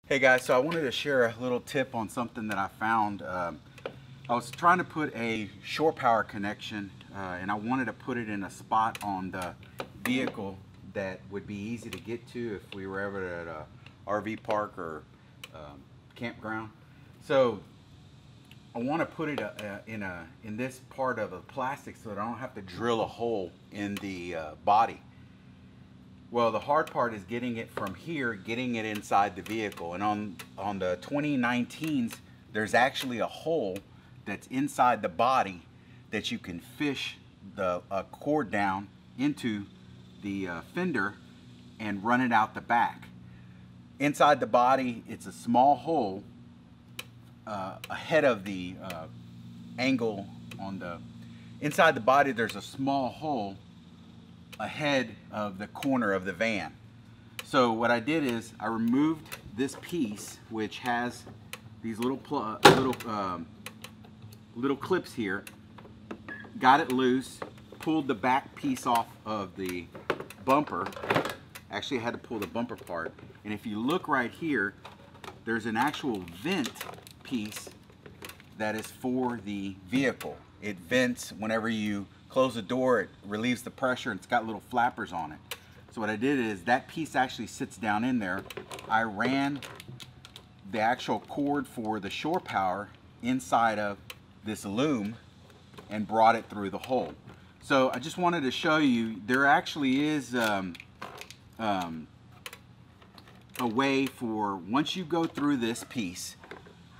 Hey guys, so I wanted to share a little tip on something that I found. I was trying to put a shore power connection and I wanted to put it in a spot on the vehicle that would be easy to get to if we were ever at a RV park or campground. So I want to put it in this part of a plastic so that I don't have to drill a hole in the body. Well, the hard part is getting it from here, getting it inside the vehicle. And on the 2019s, there's actually a hole that's inside the body that you can fish the cord down into the fender and run it out the back. Inside the body, it's a small hole ahead of the angle on the inside the body. There's a small hole ahead of the corner of the van. So what I did is I removed this piece, which has these little clips here, got it loose, pulled the back piece off of the bumper. Actually, I had to pull the bumper part. And if you look right here, there's an actual vent piece that is for the vehicle. It vents whenever you close the door, it relieves the pressure, and it's got little flappers on it. So what I did is that piece actually sits down in there. I ran the actual cord for the shore power inside of this loom and brought it through the hole. So I just wanted to show you there actually is a way for, once you go through this piece,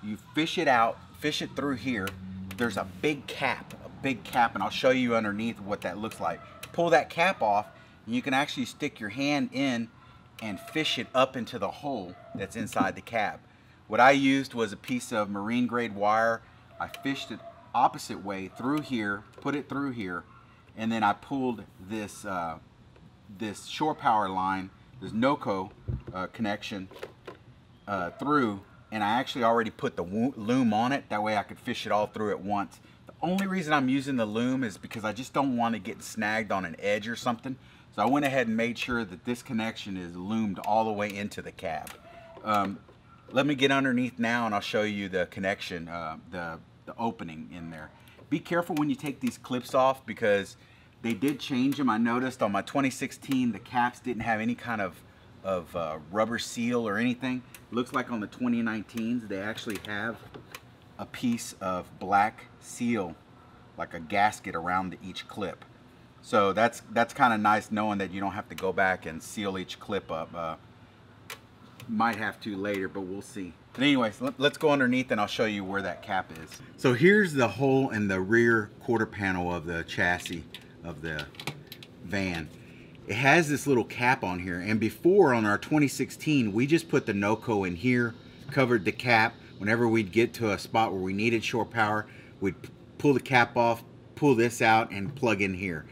you fish it out, fish it through here. There's a big cap, and I'll show you underneath what that looks like. Pull that cap off and you can actually stick your hand in and fish it up into the hole that's inside the cab. What I used was a piece of marine grade wire. I fished it opposite way through here, put it through here, and then I pulled this this shore power line, this Noco connection through, and I actually already put the loom on it. That way I could fish it all through at once. The only reason I'm using the loom is because I just don't want to get snagged on an edge or something. So I went ahead and made sure that this connection is loomed all the way into the cab. Let me get underneath now and I'll show you the connection, the opening in there. Be careful when you take these clips off because they did change them. I noticed on my 2016 the caps didn't have any kind of rubber seal or anything. Looks like on the 2019s they actually have a piece of black seal, like a gasket around each clip. So that's kind of nice knowing that you don't have to go back and seal each clip up. Might have to later, but we'll see. But anyways, let's go underneath and I'll show you where that cap is. So here's the hole in the rear quarter panel of the chassis of the van. It has this little cap on here, and before on our 2016 we just put the Noco in here, covered the cap. Whenever we'd get to a spot where we needed shore power, we'd pull the cap off, pull this out, and plug in here.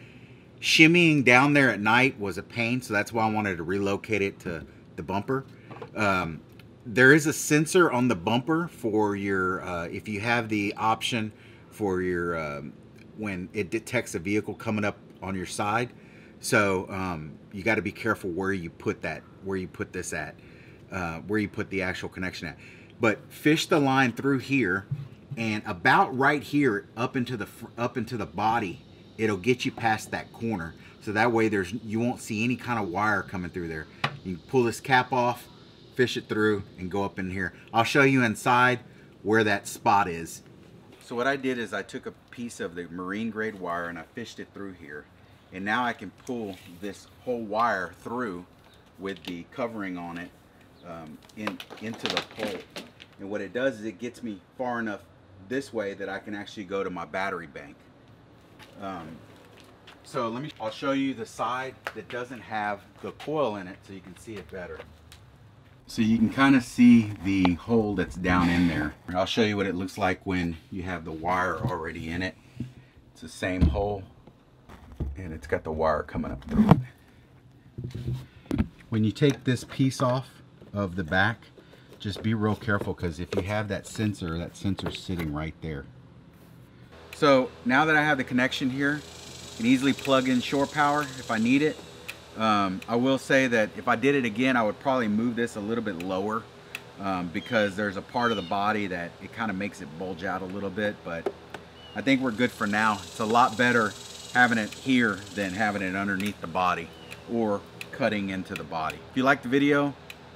Shimmying down there at night was a pain, so that's why I wanted to relocate it to the bumper. There is a sensor on the bumper for your, if you have the option for your, when it detects a vehicle coming up on your side. So you got to be careful where you put that, where you put this at, where you put the actual connection at. But fish the line through here, and about right here up into the body, it'll get you past that corner. So that way you won't see any kind of wire coming through there. You can pull this cap off, fish it through, and go up in here. I'll show you inside where that spot is. So what I did is I took a piece of the marine grade wire and I fished it through here. And now I can pull this whole wire through with the covering on it into the hole. And what it does is it gets me far enough this way that I can actually go to my battery bank. So I'll show you the side that doesn't have the coil in it so you can see it better. So you can kind of see the hole that's down in there. I'll show you what it looks like when you have the wire already in it. It's the same hole, and it's got the wire coming up through it. When you take this piece off of the back, just be real careful, because if you have that sensor's sitting right there. So now that I have the connection here, I can easily plug in shore power if I need it. I will say that if I did it again, I would probably move this a little bit lower because there's a part of the body that it kind of makes it bulge out a little bit, but I think we're good for now. It's a lot better having it here than having it underneath the body or cutting into the body. If you liked the video,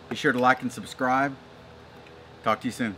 be sure to like and subscribe. Talk to you soon.